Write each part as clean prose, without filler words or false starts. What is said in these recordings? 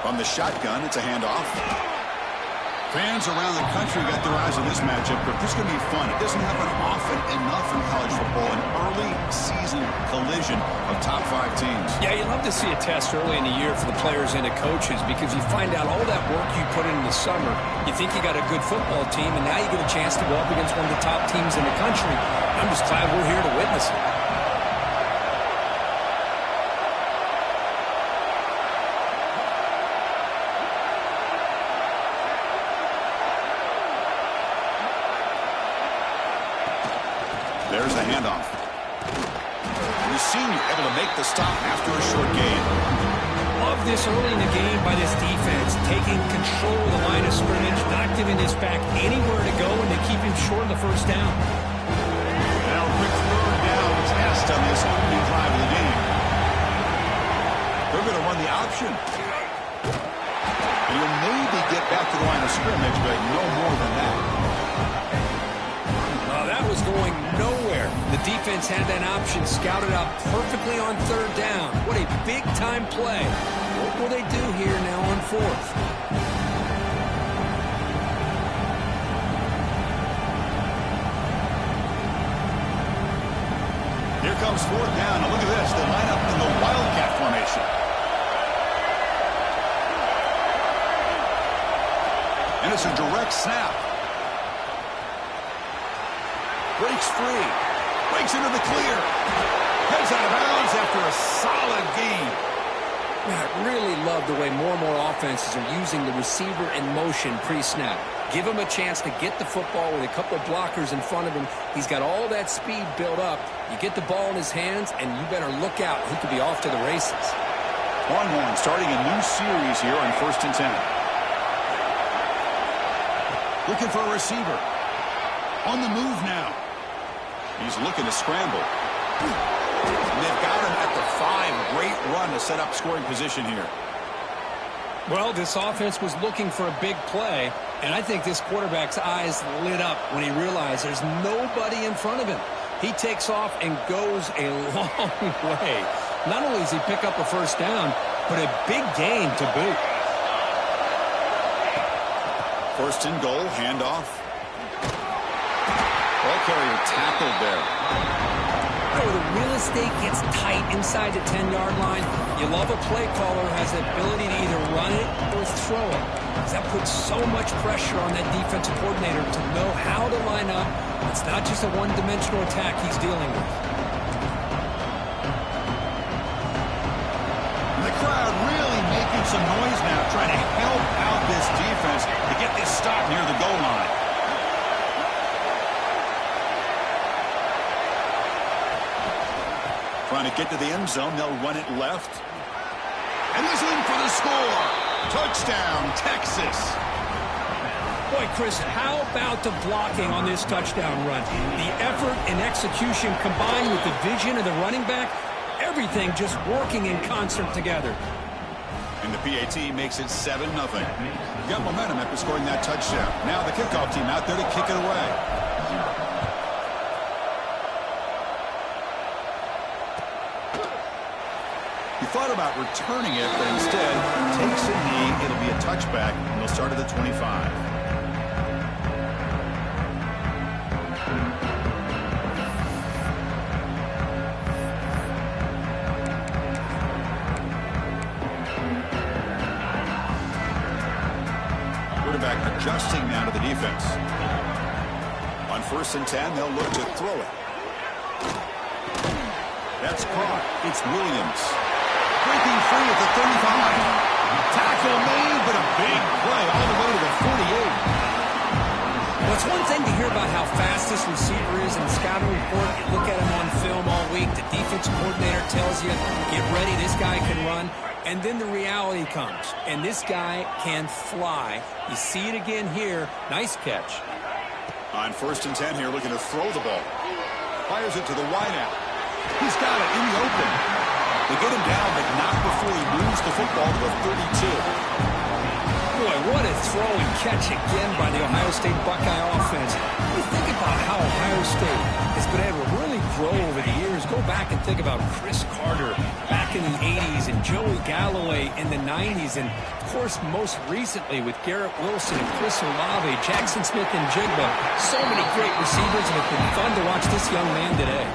From the shotgun, it's a handoff. Fans around the country got their eyes on this matchup, but this is going to be fun. It doesn't happen often enough in college football, an early season collision of top 5 teams. Yeah, you love to see a test early in the year for the players and the coaches because you find out all that work you put in the summer. You think you got a good football team, and now you get a chance to go up against one of the top teams in the country. I'm just glad we're here to witness it. There's a handoff. And the senior able to make the stop after a short gain. Love this early in the game by this defense, taking control of the line of scrimmage, not giving this back anywhere to go, and they keep him short of the first down. Now quick third down test on this opening drive of the game. They're going to run the option. And he'll maybe get back to the line of scrimmage, but no more than that. That was going nowhere. The defense had that option scouted out perfectly on third down. What a big-time play. What will they do here now on fourth? Here comes fourth down. Now look at this. They line up in the Wildcat formation. And it's a direct snap. Breaks free. Breaks into the clear. Heads out of bounds after a solid gain. I really love the way more and more offenses are using the receiver in motion pre-snap. Give him a chance to get the football with a couple of blockers in front of him. He's got all that speed built up. You get the ball in his hands, and you better look out. He could be off to the races. Longhorn starting a new series here on 1st and 10. Looking for a receiver. On the move now. He's looking to scramble. And they've got him at the 5. Great run to set up scoring position here. Well, this offense was looking for a big play, and I think this quarterback's eyes lit up when he realized there's nobody in front of him. He takes off and goes a long way. Not only does he pick up a first down, but a big gain to boot. 1st and goal, handoff. Ball carrier tackled there. Where the real estate gets tight inside the 10-yard line, you love a play caller who has the ability to either run it or throw it. That puts so much pressure on that defensive coordinator to know how to line up. It's not just a one-dimensional attack he's dealing with. The crowd really making some noise now, trying to help out this defense to get this stop near the goal line. Trying to get to the end zone, they'll run it left. And he's in for the score. Touchdown, Texas. Boy, Chris, how about the blocking on this touchdown run? The effort and execution combined with the vision of the running back, everything just working in concert together. And the PAT makes it 7-0. Got momentum after scoring that touchdown. Now the kickoff team out there to kick it away. He thought about returning it, but instead takes a knee. It'll be a touchback, and they'll start at the 25. Quarterback adjusting now to the defense. On 1st and 10, they'll look to throw it. That's caught. It's Williams. Breaking free at the 35. Tackle made, but a big play all the way to the 48. Well, it's one thing to hear about how fast this receiver is in the scouting report. You look at him on film all week. The defensive coordinator tells you, get ready, this guy can run. And then the reality comes, and this guy can fly. You see it again here. Nice catch. On 1st and 10 here, looking to throw the ball. Fires it to the wideout. He's got it in the open. They get him down, but not before he moves the football to the 32. Boy, what a throw and catch again by the Ohio State Buckeye offense. You think about how Ohio State has been able to really grow over the years. Go back and think about Chris Carter back in the 80s and Joey Galloway in the 90s. And, of course, most recently with Garrett Wilson and Chris Olave, Jackson Smith and Jigba. So many great receivers, and it's been fun to watch this young man today.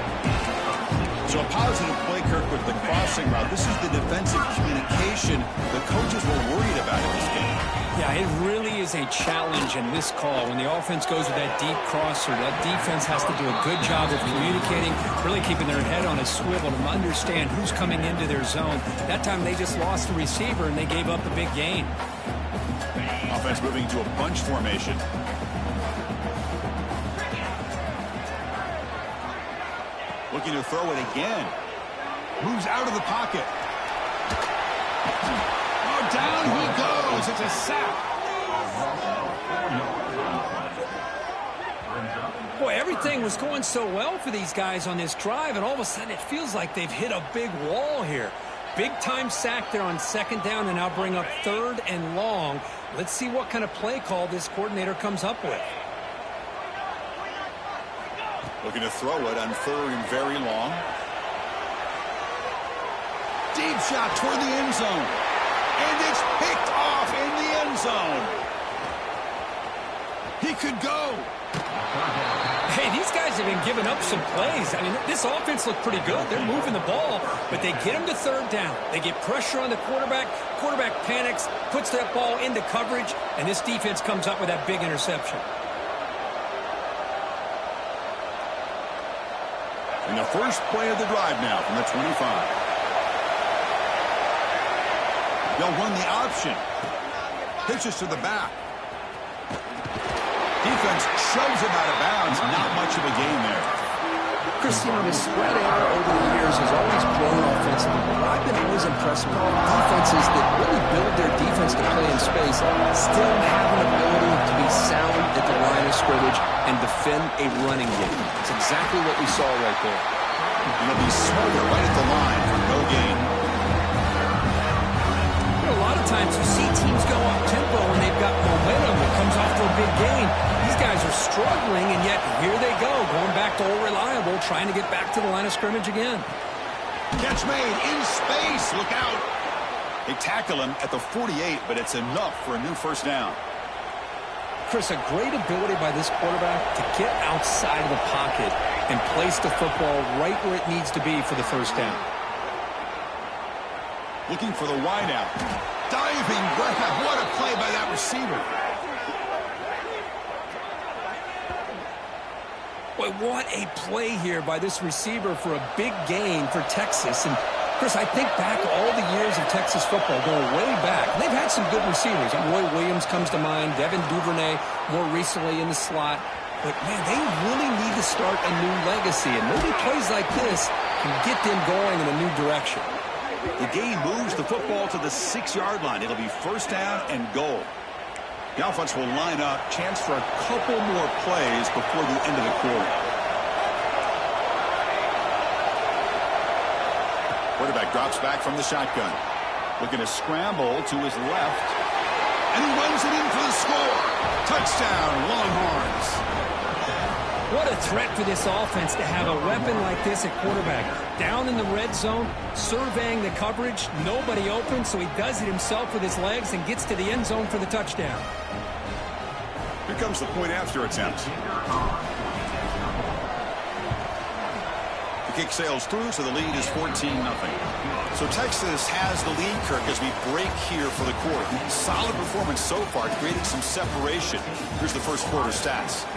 So a positive play, Kirk, with the crossing route. This is the defensive communication the coaches were worried about in this game. Yeah, it really is a challenge in this call. When the offense goes with that deep crosser, that defense has to do a good job of communicating, really keeping their head on a swivel and understand who's coming into their zone. That time they just lost the receiver and they gave up the big gain. Offense moving to a bunch formation. Looking to throw it again. Moves out of the pocket. Oh, down he goes. It's a sack. Boy, everything was going so well for these guys on this drive, and all of a sudden it feels like they've hit a big wall here. Big-time sack there on second down, and now bring up third and long. Let's see what kind of play call this coordinator comes up with. Looking to throw it on third and very long. Deep shot toward the end zone. And it's picked off in the end zone. He could go. Hey, these guys have been giving up some plays. I mean, this offense looked pretty good. They're moving the ball, but they get him to third down. They get pressure on the quarterback. Quarterback panics, puts that ball into coverage, and this defense comes up with that big interception. And the first play of the drive now from the 25. They'll run the option. Pitches to the back. Defense shoves him out of bounds. Not much of a gain there. Chris, you know, the spread error over the years has always grown offensively. But I've been always impressed with defenses that really build their defense to play in space, still have an ability to be sound at the line of scrimmage and defend a running game. It's exactly what we saw right there. And they'll be smarter right at the line for no gain. You know, a lot of times you see teams go up tempo when they've got momentum that comes off for a big gain. These guys are struggling, and yet here they go, going back to old reliable, trying to get back to the line of scrimmage again. Catch made in space. Look out. They tackle him at the 48, but it's enough for a new first down. Chris, a great ability by this quarterback to get outside of the pocket and place the football right where it needs to be for the first down. Looking for the wideout. Diving grab. What a play by that receiver. Boy, what a play here by this receiver for a big gain for Texas. And, Chris, I think back all the years of Texas football, going way back. They've had some good receivers. Roy Williams comes to mind, Devin Duvernay more recently in the slot. But, man, they really need to start a new legacy. And maybe plays like this can get them going in a new direction. The game moves the football to the 6-yard line. It'll be first down and goal. The offense will line up. Chance for a couple more plays before the end of the quarter. Quarterback drops back from the shotgun. Looking to scramble to his left. And he runs it in for the score. Touchdown, Longhorns. What a threat for this offense to have a weapon like this at quarterback. Down in the red zone, surveying the coverage, nobody open, so he does it himself with his legs and gets to the end zone for the touchdown. Here comes the point after attempt. The kick sails through, so the lead is 14-0. So Texas has the lead, Kirk, as we break here for the quarter. Solid performance so far, creating some separation. Here's the first quarter stats.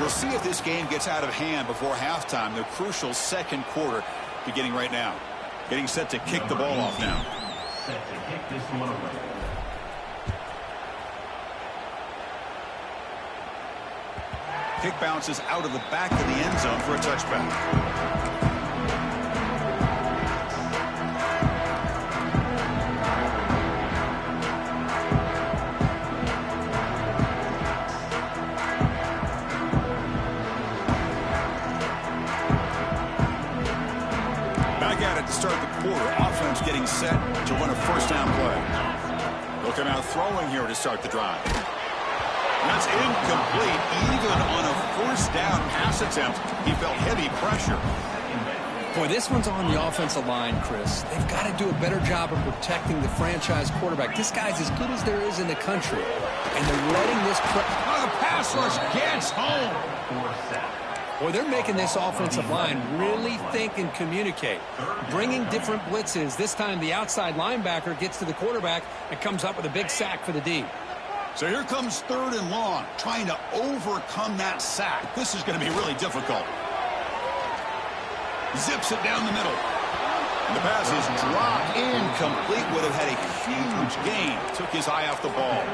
We'll see if this game gets out of hand before halftime. The crucial second quarter beginning right now. Getting set to kick the ball off now. Set to kick this one away. Kick bounces out of the back of the end zone for a touchback. Start the quarter. Offense getting set to run a first down play. They'll come out throwing here to start the drive. That's incomplete. Even on a first down pass attempt, he felt heavy pressure. Boy, this one's on the offensive line, Chris. They've got to do a better job of protecting the franchise quarterback. This guy's as good as there is in the country. And they're letting this... the pass rush gets home. Boy, they're making this offensive line really think and communicate. Bringing different blitzes. This time the outside linebacker gets to the quarterback and comes up with a big sack for the D. So here comes 3rd and long, trying to overcome that sack. This is going to be really difficult. Zips it down the middle. And the pass is dropped. Incomplete. Would have had a huge gain. Took his eye off the ball.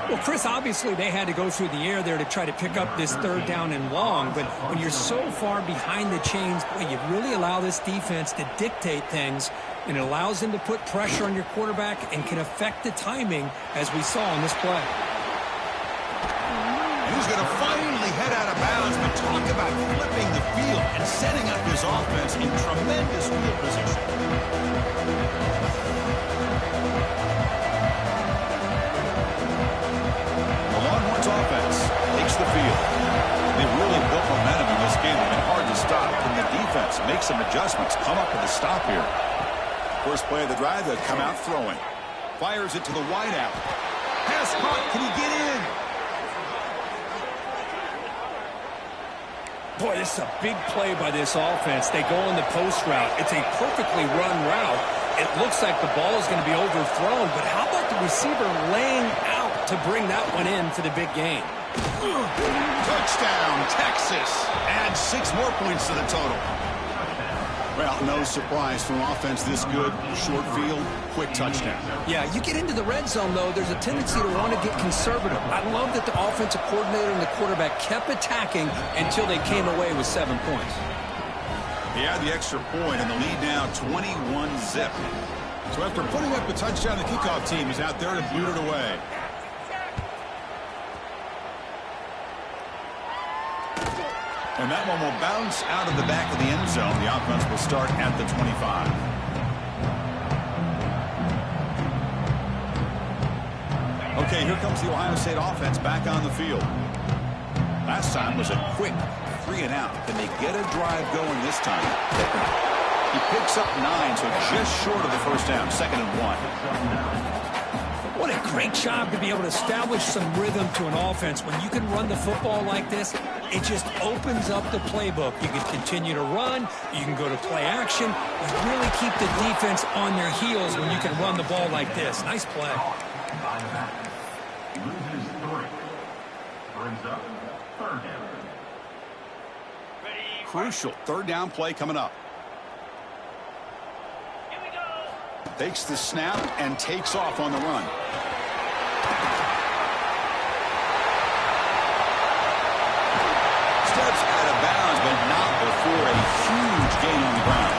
Well, Chris, obviously they had to go through the air there to try to pick up this 3rd down and long. But when you're so far behind the chains, boy, you really allow this defense to dictate things. And it allows them to put pressure on your quarterback and can affect the timing, as we saw in this play. He's going to finally head out of bounds, but talk about flipping the field and setting up his offense in tremendous field position. The Longhorns offense takes the field. They've really built momentum in this game. They've been hard to stop. Can the defense make some adjustments, come up with a stop here? First play of the drive, they'll come out throwing. Fires it to the wideout. Pass caught. Can he get in? Boy, this is a big play by this offense. They go on the post route. It's a perfectly run route. It looks like the ball is going to be overthrown, but how about the receiver laying out to bring that one in for the big gain? Touchdown, Texas. Add 6 more points to the total. Well, no surprise from offense this good. Short field, quick touchdown. Yeah, you get into the red zone, though, there's a tendency to want to get conservative. I love that the offensive coordinator and the quarterback kept attacking until they came away with 7 points. He had the extra point, and the lead now 21-zip. So after putting up a touchdown, the kickoff team is out there to boot it away. And that one will bounce out of the back of the end zone. The offense will start at the 25. Okay, here comes the Ohio State offense back on the field. Last time was a quick 3 and out. Can they get a drive going this time? He picks up 9, so just short of the first down. 2nd and 1. What a great job to be able to establish some rhythm to an offense. When you can run the football like this, it just opens up the playbook. You can continue to run. You can go to play action. You really keep the defense on their heels when you can run the ball like this. Nice play. Crucial 3rd down play coming up. Takes the snap and takes off on the run. Steps out of bounds, but not before a huge gain on the ground.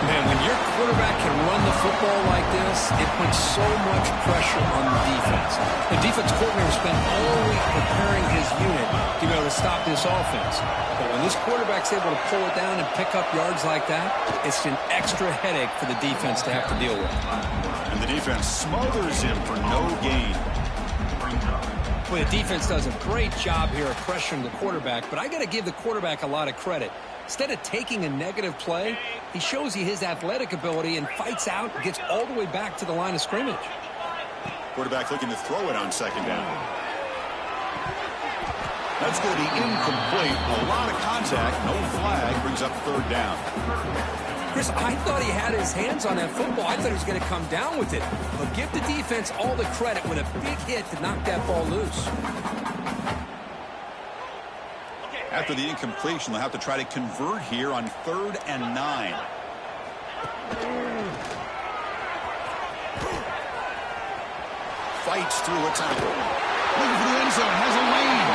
Man, when your quarterback can run the football like this, it puts so much pressure on the defense. The defense coordinator spent all week preparing his unit to be able to stop this offense. But when this quarterback's able to pull it down and pick up yards like that, it's an extra headache for the defense to have to deal with. And the defense smothers him for no gain. Well, the defense does a great job here of pressuring the quarterback, but I got to give the quarterback a lot of credit. Instead of taking a negative play, he shows you his athletic ability and fights out and gets all the way back to the line of scrimmage. Quarterback looking to throw it on 2nd down. That's going to be incomplete. A lot of contact. No flag. Brings up 3rd down. Chris, I thought he had his hands on that football. I thought he was going to come down with it. But give the defense all the credit with a big hit to knock that ball loose. After the incompletion, they'll have to try to convert here on 3rd and 9. Fights through a tackle. Looking for the end zone. Has a lane.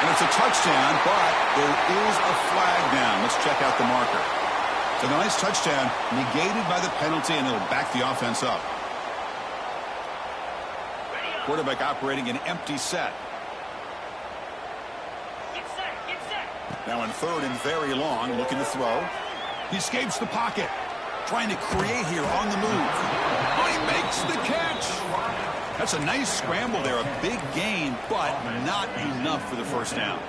And it's a touchdown, but there is a flag down. Let's check out the marker. It's a nice touchdown, negated by the penalty, and it'll back the offense up. Quarterback operating an empty set. Now in 3rd and very long, looking to throw. He escapes the pocket. Trying to create here on the move. Oh, he makes the catch. That's a nice scramble there, a big gain, but not enough for the first down.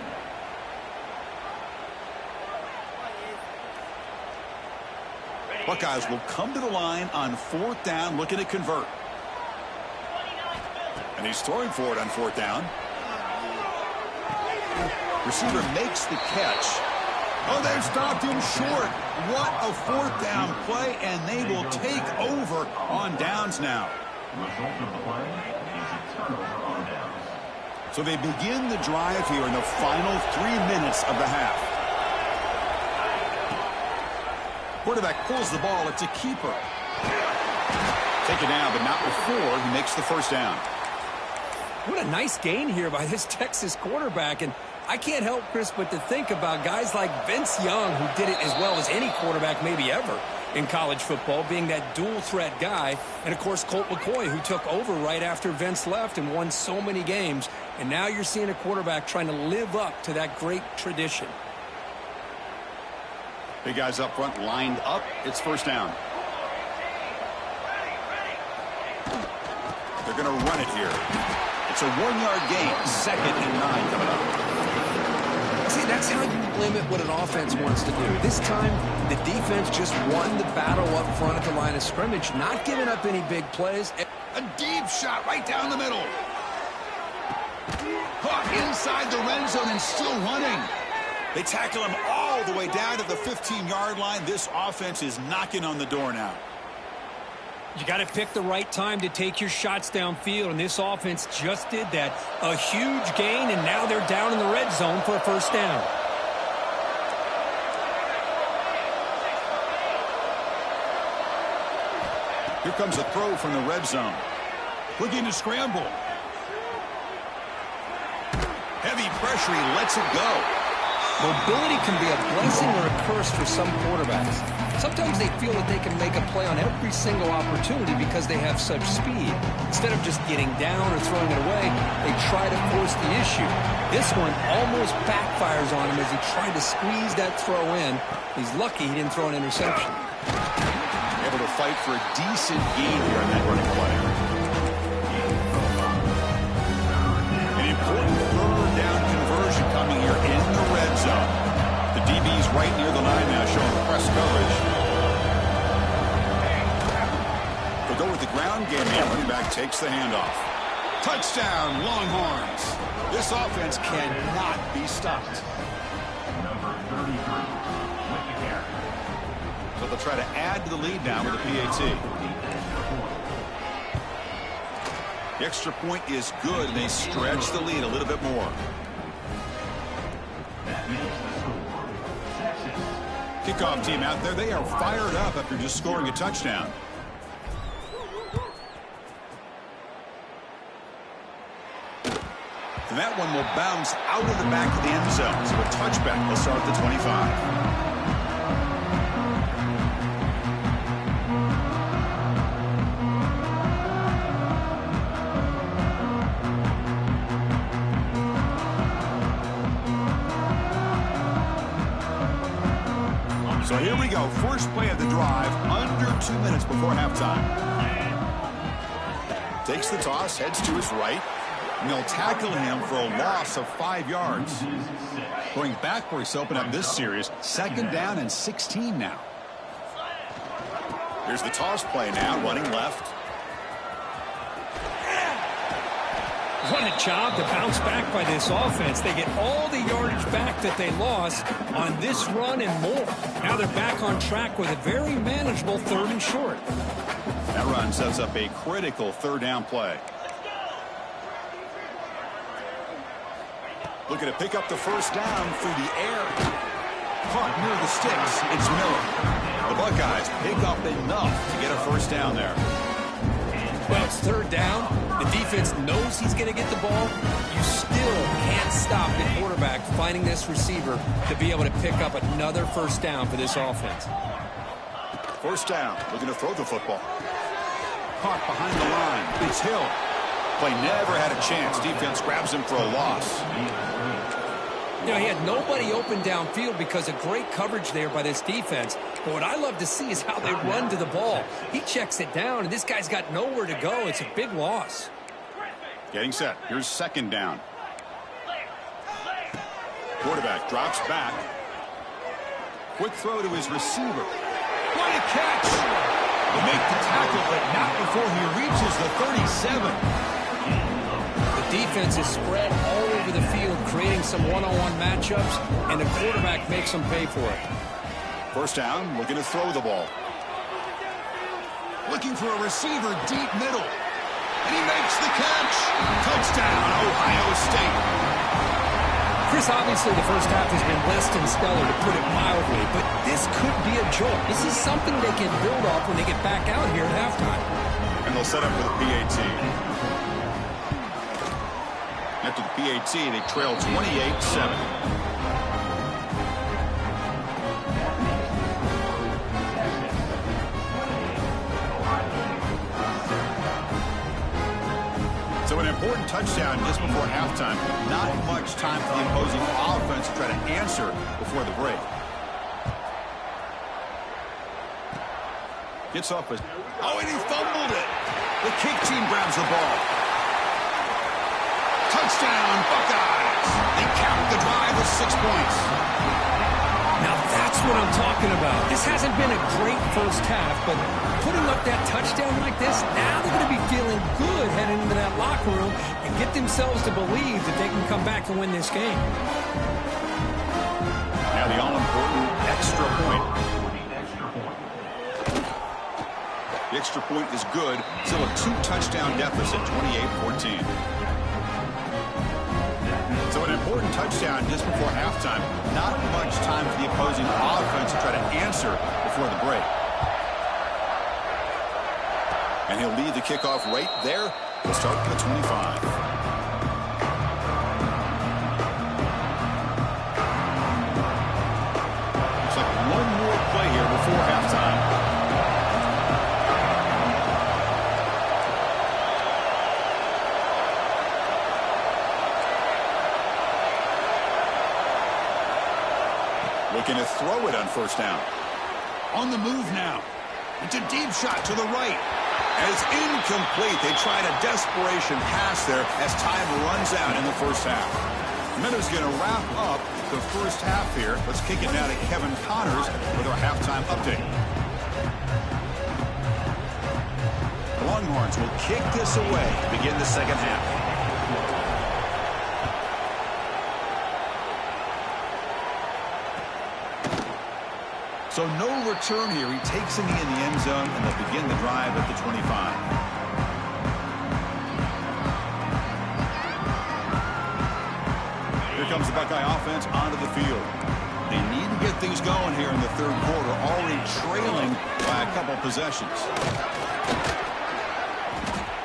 Buckeyes will come to the line on 4th down, looking to convert. And he's throwing for it on 4th down. Receiver makes the catch. Oh, they've stopped him short. What a 4th down play, and they will take over on downs now. Result of the play is a turnover on downs. So they begin the drive here in the final 3 minutes of the half. Quarterback pulls the ball. It's a keeper. Taken down, but not before he makes the first down. What a nice gain here by this Texas quarterback. And I can't help, Chris, but to think about guys like Vince Young, who did it as well as any quarterback maybe ever in college football, being that dual-threat guy. And, of course, Colt McCoy, who took over right after Vince left and won so many games. And now you're seeing a quarterback trying to live up to that great tradition. Big guys up front lined up. It's first down. They're going to run it here. It's a 1-yard gain. 2nd and 9 coming up. See, that's how you limit what an offense wants to do. This time, the defense just won the battle up front at the line of scrimmage, not giving up any big plays. A deep shot right down the middle. Caught inside the red zone and still running. They tackle him all the way down to the 15-yard line. This offense is knocking on the door now. You got to pick the right time to take your shots downfield, and this offense just did that. A huge gain, and now they're down in the red zone for a first down. Here comes a throw from the red zone. Looking to scramble. Heavy pressure, he lets it go. Mobility can be a blessing or a curse for some quarterbacks. Sometimes they feel that they can make a play on every single opportunity because they have such speed. Instead of just getting down or throwing it away, they try to force the issue. This one almost backfires on him as he tried to squeeze that throw in. He's lucky he didn't throw an interception. Able to fight for a decent gain here on that running play. An important third down conversion coming here in the red zone. The DB's right near the line now, showing press coverage. They'll go with the ground game. The running back takes the handoff. Touchdown, Longhorns. This offense cannot be stopped. Number 33 with the carry. So they'll try to add to the lead now with a PAT. The extra point is good, and they stretch the lead a little bit more. That makes the score Texas. Kickoff team out there, they are fired up after just scoring a touchdown. And that one will bounce out of the back of the end zone. So a touchback will start at the 25. So here we go. First play of the drive, under 2 minutes before halftime. Takes the toss, heads to his right. And they'll tackle him for a loss of 5 yards. Going backwards to open up this series. 2nd down and 16 now. Here's the toss play now, running left. What a job to bounce back by this offense. They get all the yardage back that they lost on this run and more. Now they're back on track with a very manageable 3rd and short. That run sets up a critical 3rd down play. Looking to pick up the first down through the air. Caught near the sticks. It's Miller. The Buckeyes pick up enough to get a first down there. Well, it's 3rd down. The defense knows he's going to get the ball. You still can't stop the quarterback finding this receiver to be able to pick up another first down for this offense. First down. Looking to throw the football. Caught behind the line. It's Hill. Play never had a chance. Defense grabs him for a loss. You know, he had nobody open downfield because of great coverage there by this defense. But what I love to see is how they run to the ball. He checks it down, and this guy's got nowhere to go. It's a big loss. Getting set. Here's second down. Quarterback drops back. Quick throw to his receiver. What a catch! They make the tackle, but not before he reaches the 37. The defense is spread all over the field, creating some one-on-one matchups, and the quarterback makes them pay for it. First down, looking to throw the ball. Looking for a receiver deep middle. And he makes the catch. Touchdown, Ohio State. Chris, obviously the first half has been less than stellar, to put it mildly, but this could be a jolt. This is something they can build off when they get back out here at halftime. And they'll set up for the PAT. After the PAT, they trail 28-7. So an important touchdown just before halftime. Not much time for the opposing offense to try to answer before the break. Gets off his... Oh, and he fumbled it. The kick team grabs the ball. Touchdown, Buckeyes. They count the drive with 6 points. Now that's what I'm talking about. This hasn't been a great first half, but putting up that touchdown like this, now they're going to be feeling good heading into that locker room and get themselves to believe that they can come back and win this game. Now the all-important extra point. The extra point is good. Still a 2-touchdown deficit, 28-14. So an important touchdown just before halftime. Not much time for the opposing offense to try to answer before the break. And he'll lead the kickoff right there. We'll start from the 25. Looks like one more play here before halftime. Looking to throw it on first down. On the move now. It's a deep shot to the right. And it's incomplete. They tried a desperation pass there as time runs out in the first half. Miller's going to wrap up the first half here. Let's kick it now to Kevin Connors with our halftime update. The Longhorns will kick this away to begin the second half. So no return here. He takes in the end zone, and they'll begin the drive at the 25. Here comes the Buckeye offense onto the field. They need to get things going here in the third quarter, already trailing by a couple possessions.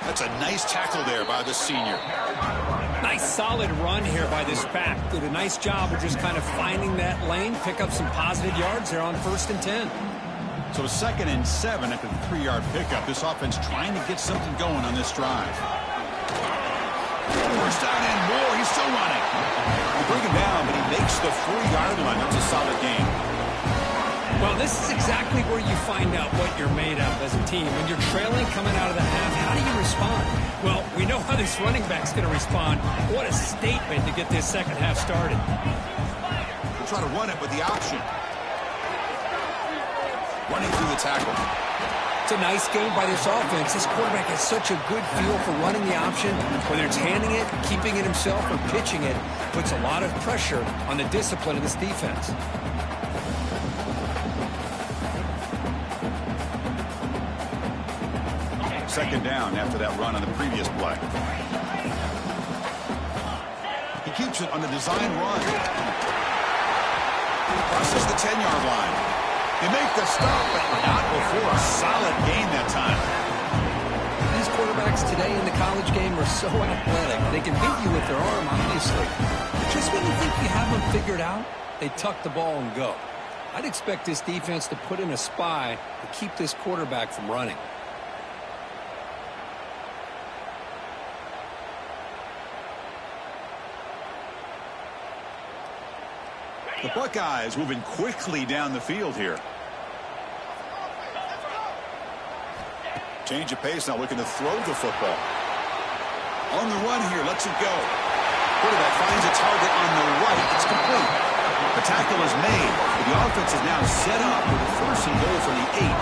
That's a nice tackle there by the senior. Nice solid run here by this back. Did a nice job of just kind of finding that lane, pick up some positive yards there on 1st and 10. So 2nd and 7 after the 3-yard pickup. This offense trying to get something going on this drive. First down and more. He's still running. They bring him down, but he makes the 4-yard line. That's a solid game. Well, this is exactly where you find out what you're made of as a team. When you're trailing coming out of the half, how do you respond? Well, we know how this running back's going to respond. What a statement to get this second half started. We'll try to run it with the option. Running through the tackle. It's a nice game by this offense. This quarterback has such a good feel for running the option. Whether it's handing it, keeping it himself, or pitching it, puts a lot of pressure on the discipline of this defense. Second down after that run on the previous play. He keeps it on the design run. Crosses the 10-yard line. They make the stop, but not before a solid gain that time. These quarterbacks today in the college game are so athletic. They can beat you with their arm, obviously. Just when you think you have them figured out, they tuck the ball and go. I'd expect this defense to put in a spy to keep this quarterback from running. The Buckeyes moving quickly down the field here. Change of pace, now looking to throw the football. On the run here, lets it go. Quarterback finds a target on the right. It's complete. The tackle is made. The offense is now set up with a 1st and goal from the 8.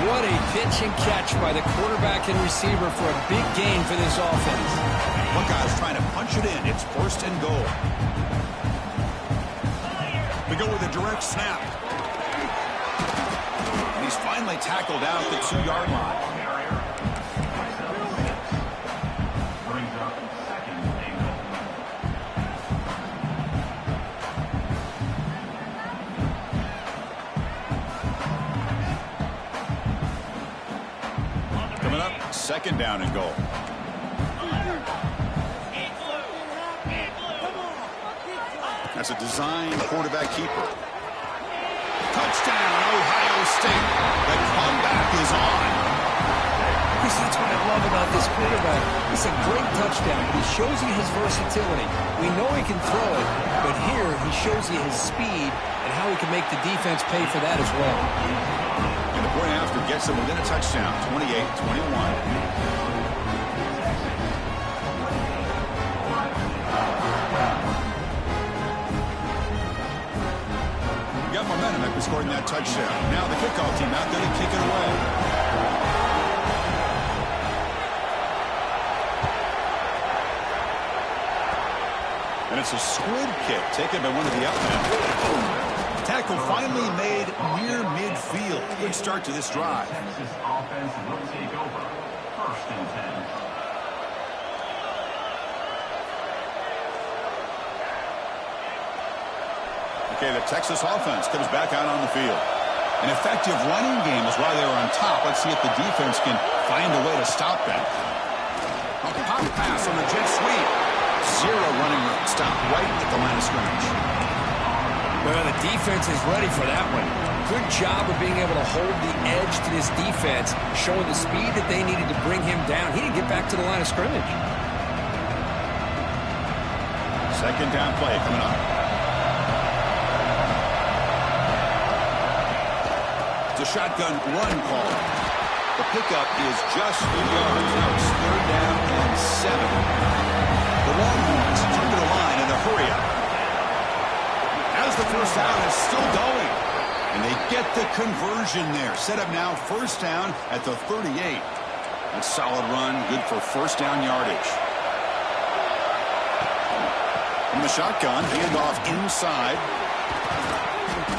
What a pitch and catch by the quarterback and receiver for a big gain for this offense. Buckeyes trying to punch it in. It's 1st and goal. We go with a direct snap. And he's finally tackled out the 2-yard line. Brings up 2nd and goal. Coming up, 2nd down and goal. That's a design quarterback keeper. Touchdown, Ohio State. The comeback is on. Chris, that's what I love about this quarterback. It's a great touchdown, but he shows you his versatility. We know he can throw it, but here he shows you his speed and how he can make the defense pay for that as well. And the point after gets them within a touchdown, 28-21. Got momentum after scoring that touchdown. Now the kickoff team out there to kick it away. And it's a squib kick taken by one of the up men. Tackle finally made near midfield. Good start to this drive. Texas offense will take over. 1st and 10. Okay, the Texas offense comes back out on the field. An effective running game is why they were on top. Let's see if the defense can find a way to stop that. A pop pass on the jet sweep. 0 running room. Stop right at the line of scrimmage. Well, the defense is ready for that one. Good job of being able to hold the edge to this defense, showing the speed that they needed to bring him down. He didn't get back to the line of scrimmage. 2nd down play coming up. The shotgun run call. The pickup is just 3 yards. Now it's 3rd down and 7. The Longhorns turn to the line in a hurry-up. As the 1st down is still going. And they get the conversion there. Set up now 1st down at the 38. That's a solid run. Good for 1st down yardage. From the shotgun, handoff inside.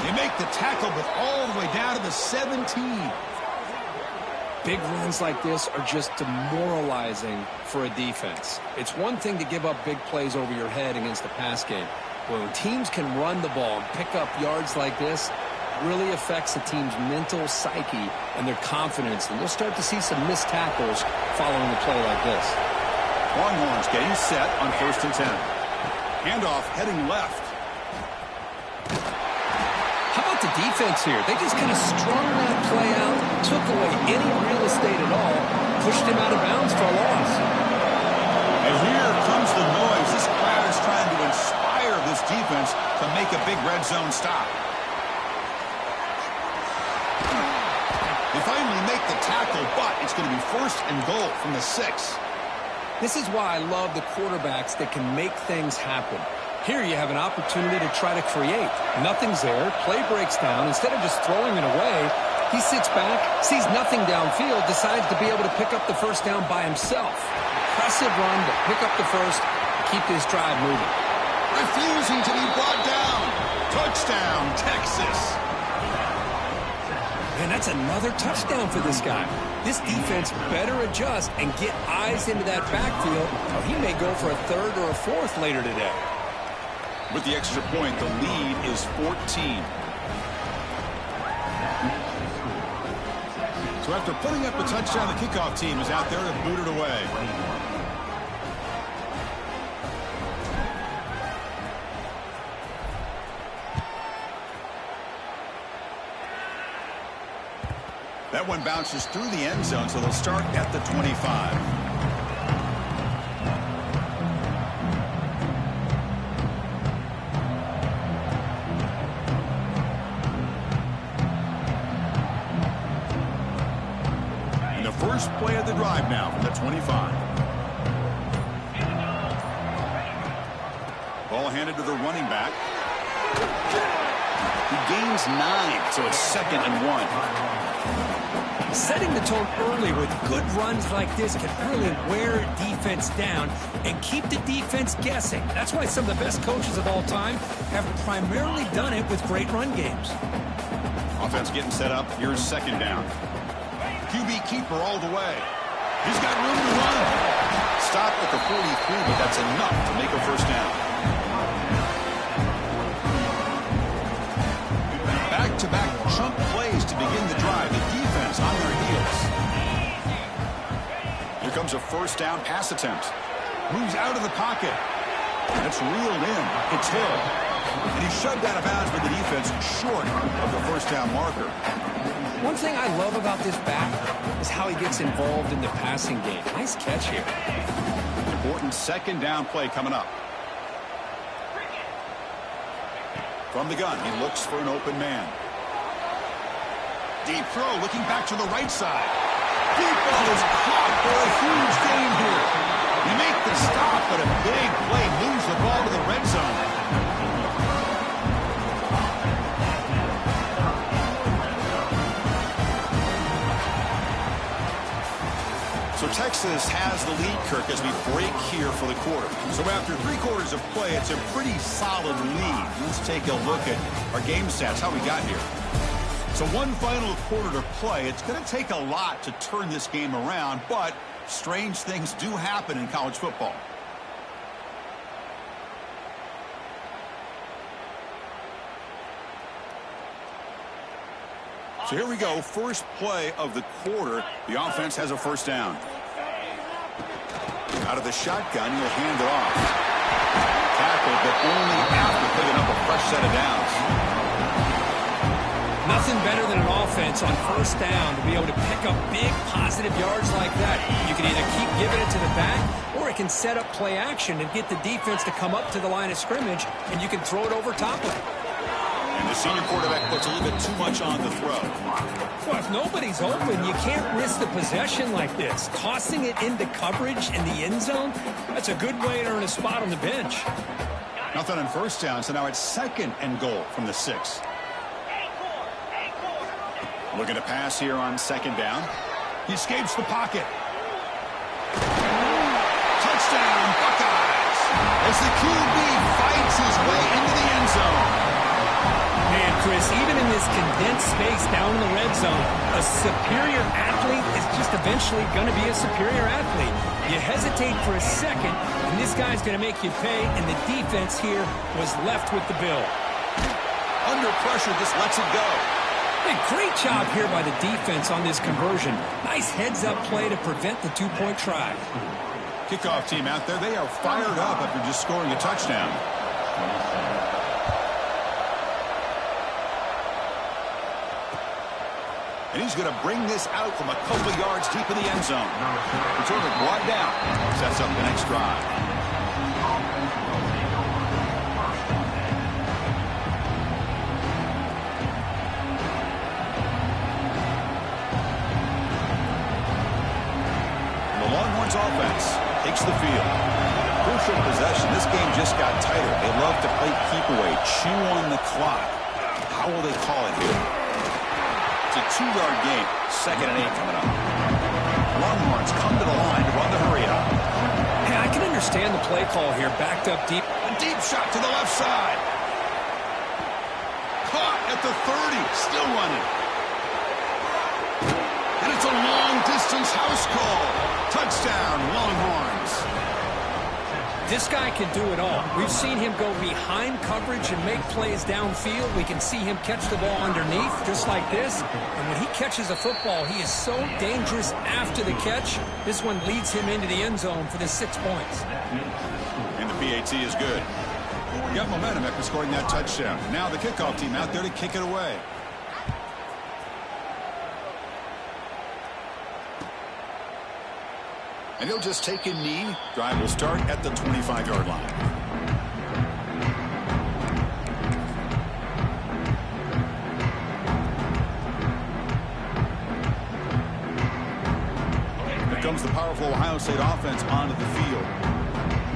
They make the tackle, but all the way down to the 17. Big runs like this are just demoralizing for a defense. It's one thing to give up big plays over your head against the pass game. But when teams can run the ball and pick up yards like this, it really affects the team's mental psyche and their confidence. And you'll start to see some missed tackles following a play like this. Longhorns getting set on 1st and 10. Handoff heading left. How about the defense here? They just kind of strung that play out, took away any real estate at all, pushed him out of bounds for a loss. And here comes the noise. This crowd is trying to inspire this defense to make a big red zone stop. They finally make the tackle, but it's going to be 1st and goal from the 6. This is why I love the quarterbacks that can make things happen. Here you have an opportunity to try to create. Nothing's there. Play breaks down. Instead of just throwing it away, he sits back, sees nothing downfield, decides to be able to pick up the 1st down by himself. Impressive run to pick up the 1st, keep this drive moving. Refusing to be brought down. Touchdown, Texas. And that's another touchdown for this guy. This defense better adjust and get eyes into that backfield, or he may go for a 3rd or a 4th later today. With the extra point, the lead is 14. So after putting up a touchdown, the kickoff team is out there to boot it away. That one bounces through the end zone, so they'll start at the 25. First play of the drive now from the 25. Ball handed to the running back. He gains 9, so it's 2nd and 1. Setting the tone early with good runs like this can really wear a defense down and keep the defense guessing. That's why some of the best coaches of all time have primarily done it with great run games. Offense getting set up. Here's 2nd down. QB keeper all the way. He's got room to run. Stop at the 43, but that's enough to make a 1st down. Back-to-back chunk plays to begin the drive. The defense on their heels. Here comes a 1st down pass attempt. Moves out of the pocket. That's reeled in. It's Hill. And he's shoved out of bounds with the defense short of the 1st down marker. One thing I love about this back is how he gets involved in the passing game. Nice catch here. Important 2nd down play coming up. From the gun, he looks for an open man. Deep throw, looking back to the right side. Deep ball is caught for a huge gain here. You make the stop, but a big play moves the ball to the red zone. So Texas has the lead, Kirk, as we break here for the quarter. So after 3 quarters of play, it's a pretty solid lead. Let's take a look at our game stats, how we got here. So 1 final quarter to play. It's going to take a lot to turn this game around, but strange things do happen in college football. So here we go, first play of the quarter. The offense has a 1st down. Out of the shotgun, he'll hand it off. Tackled, but only after picking up a fresh set of downs. Nothing better than an offense on 1st down to be able to pick up big positive yards like that. You can either keep giving it to the back, or it can set up play action and get the defense to come up to the line of scrimmage, and you can throw it over top of it. And the senior quarterback puts a little bit too much on the throw. Well, if nobody's open, you can't risk the possession like this. Tossing it into coverage in the end zone, that's a good way to earn a spot on the bench. Nothing on 1st down, so now it's 2nd and goal from the 6. Looking to pass here on 2nd down. He escapes the pocket. Touchdown, Buckeyes! As the QB fights his way into the end zone. Man, Chris, even in this condensed space down in the red zone, a superior athlete is just eventually going to be a superior athlete. You hesitate for a second, and this guy's going to make you pay, and the defense here was left with the bill. Under pressure, just lets it go. Hey, great job here by the defense on this conversion. Nice heads-up play to prevent the 2-point try. Kickoff team out there, they are fired up after just scoring a touchdown. And he's going to bring this out from a couple of yards deep in the end zone. Returner brought down. Sets up the next drive. The Longhorns offense takes the field. Crucial possession. This game just got tighter. They love to play keep away, chew on the clock. How will they call it here? It's a 2-yard gain. 2nd and 8 coming up. Longhorns come to the line to run the hurry up. Hey, I can understand the play call here, backed up deep. A deep shot to the left side. Caught at the 30. Still running. And it's a long-distance house call. Touchdown, Longhorns. This guy can do it all. We've seen him go behind coverage and make plays downfield. We can see him catch the ball underneath, just like this. And when he catches a football, he is so dangerous after the catch. This one leads him into the end zone for the 6 points. And the PAT is good. Got momentum after scoring that touchdown. Now the kickoff team out there to kick it away. And he'll just take a knee. Drive will start at the 25-yard line. Here comes the powerful Ohio State offense onto the field.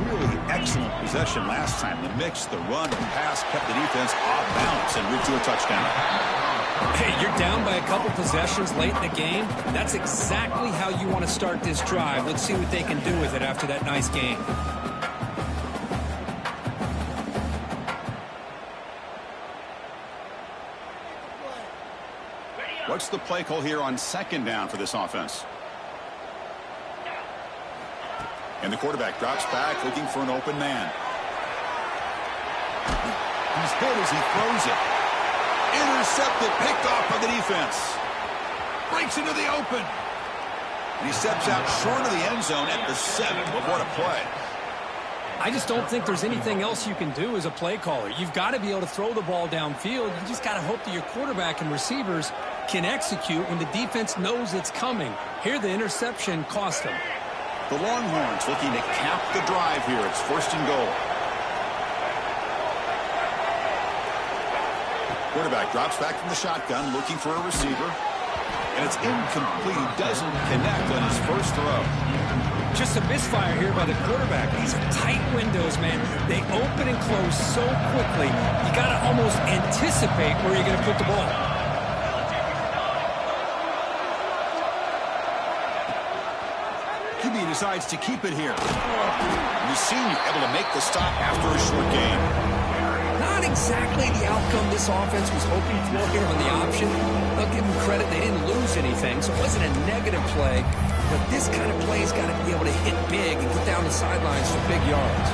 Really excellent possession last time. The mix, the run, the pass kept the defense off balance and moved to a touchdown. Hey, you're down by a couple possessions late in the game. That's exactly how you want to start this drive. Let's see what they can do with it after that nice game. What's the play call here on second down for this offense? And the quarterback drops back looking for an open man. He's hit as he throws it. Intercepted, picked off by the defense. Breaks into the open. And he steps out short of the end zone at the 7. But what a play. I just don't think there's anything else you can do as a play caller. You've got to be able to throw the ball downfield. You just got to hope that your quarterback and receivers can execute when the defense knows it's coming. Here, the interception cost them. The Longhorns looking to cap the drive here. It's 1st and goal. Quarterback drops back from the shotgun, looking for a receiver. And it's incomplete. He doesn't connect on his first throw. Just a misfire here by the quarterback. These are tight windows, man. They open and close so quickly. You got to almost anticipate where you're going to put the ball. QB decides to keep it here. The senior able to make the stop after a short gain. Not exactly the outcome this offense was hoping for here on the option. They'll give them credit. They didn't lose anything, so it wasn't a negative play. But this kind of play's got to be able to hit big and get down the sidelines for big yards.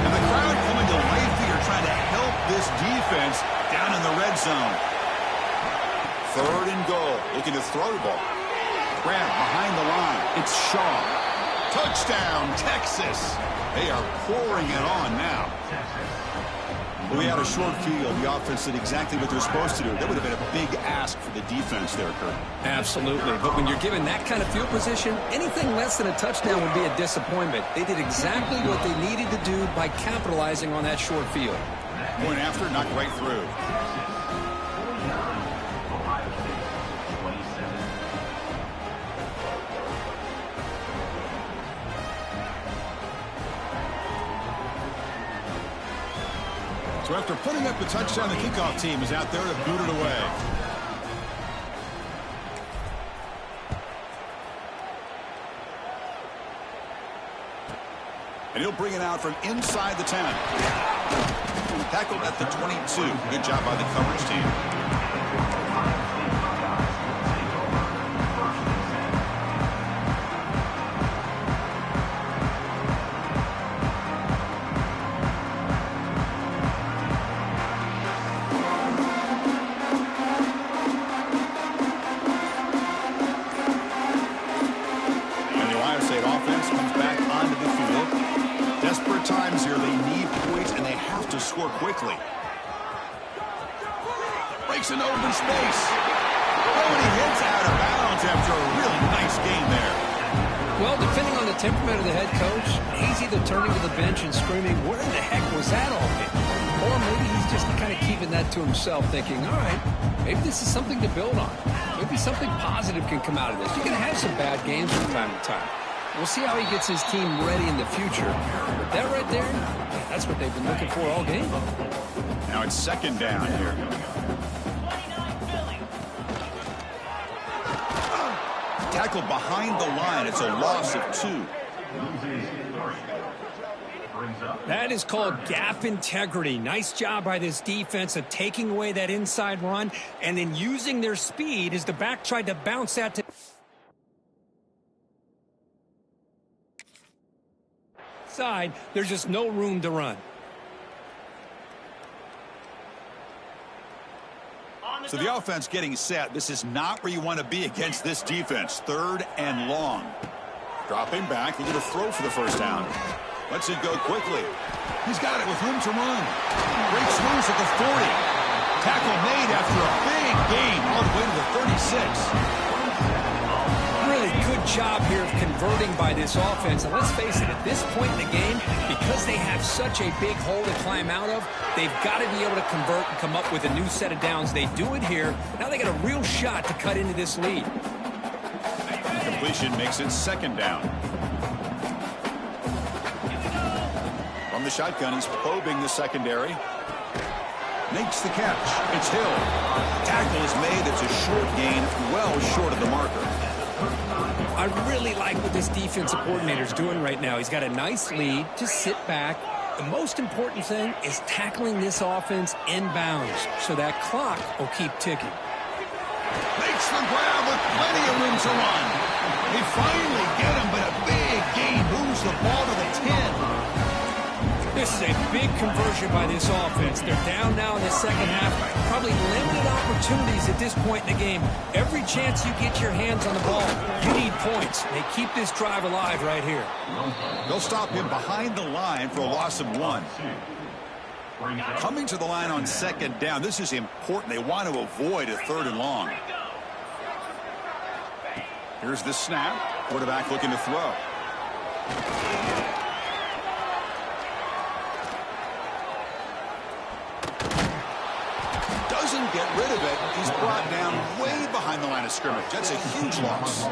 And the crowd coming to life here, trying to help this defense down in the red zone. 3rd and goal, looking to throw the ball. Grab behind the line. It's Shaw. Touchdown, Texas. They are pouring it on now. We had a short field. The offense did exactly what they're supposed to do. That would have been a big ask for the defense there, Kurt. Absolutely. But when you're given that kind of field position, anything less than a touchdown would be a disappointment. They did exactly what they needed to do by capitalizing on that short field. Point after, knocked right through. So after putting up the touchdown, the kickoff team is out there to boot it away. And he'll bring it out from inside the 10. Tackled at the 22. Good job by the coverage team. Score quickly. Breaks an open space. Oh, and he hits out of bounds after a really nice game there. Well, depending on the temperament of the head coach, he's either turning to the bench and screaming, where the heck was that all been? Or maybe he's just kind of keeping that to himself, thinking, all right, maybe this is something to build on. Maybe something positive can come out of this. You're going to have some bad games from time to time. We'll see how he gets his team ready in the future. But that right there, that's what they've been looking for all game. Now it's 2nd down here. Tackled behind the line. It's a loss of 2. That is called gap integrity. Nice job by this defense of taking away that inside run and then using their speed as the back tried to bounce that to side. There's just no room to run. So the offense getting set. This is not where you want to be against this defense. 3rd and long. Dropping back, looking to throw for the first down. Lets it go quickly. He's got it with room to run. Breaks loose at the 40. Tackle made after a big gain all the way to the 36. Really good job here of converting by this offense. And let's face it, at this point in the game, because they have such a big hole to climb out of, they've got to be able to convert and come up with a new set of downs. They do it here. Now they got a real shot to cut into this lead. Completion makes it 2nd down. the shotgun. He's probing the secondary. Makes the catch. It's Hill. Tackle is made. It's a short gain, well short of the marker. I really like what this defensive coordinator is doing right now. He's got a nice lead. Just sit back. The most important thing is tackling this offense inbounds so that clock will keep ticking. Makes the grab with plenty of room to run. They finally get him, but a big gain moves the ball to the 10. This is a big conversion by this offense. They're down now in the second half. Probably limited opportunities at this point in the game. Every chance you get your hands on the ball, you need points. They keep this drive alive right here. They'll stop him behind the line for a loss of 1. Coming to the line on second down, this is important. They want to avoid a 3rd and long. Here's the snap. Quarterback looking to throw. Doesn't get rid of it. He's brought down way behind the line of scrimmage. That's a huge loss.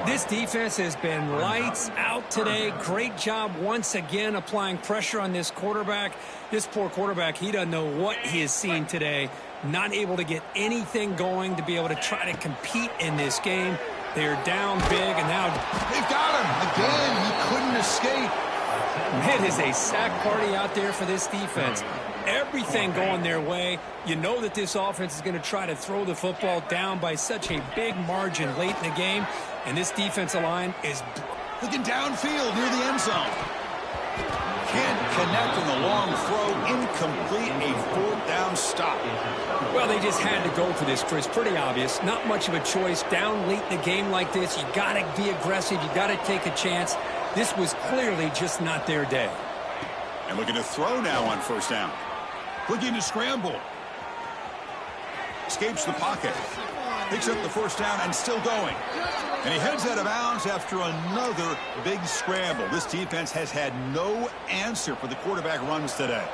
This defense has been lights out today. Great job once again applying pressure on this quarterback. This poor quarterback, he doesn't know what he has seen today. Not able to get anything going to be able to try to compete in this game. They're down big, and now they've got him. Again, he couldn't escape. It is a sack party out there for this defense. Everything going their way. You know that this offense is going to try to throw the football down by such a big margin late in the game. And this defensive line is looking downfield near the end zone. Can't connect on the long throw. Incomplete. A 4th down stop. Well, they just had to go for this, Chris. Pretty obvious. Not much of a choice. Down late in the game like this, you got to be aggressive. You got to take a chance. This was clearly just not their day. And looking to throw now on 1st down. Looking to scramble. Escapes the pocket. Picks up the 1st down and still going. And he heads out of bounds after another big scramble. This defense has had no answer for the quarterback runs today.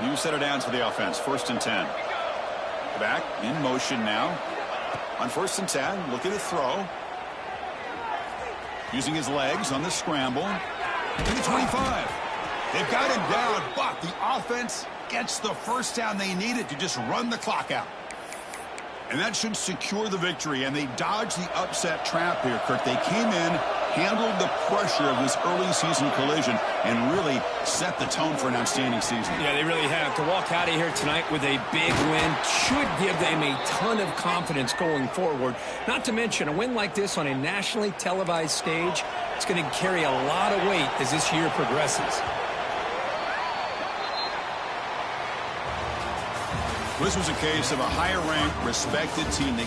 New set of downs for the offense. 1st and 10. Back in motion now. On 1st and 10. Looking to throw. Using his legs on the scramble. To the 25. They've got him down, but the offense gets the 1st down they needed to just run the clock out. And that should secure the victory, and they dodged the upset trap here, Kirk. They came in, handled the pressure of this early season collision, and really set the tone for an outstanding season. Yeah, they really have. To walk out of here tonight with a big win should give them a ton of confidence going forward. Not to mention, a win like this on a nationally televised stage, it's going to carry a lot of weight as this year progresses. This was a case of a higher-ranked, respected team. They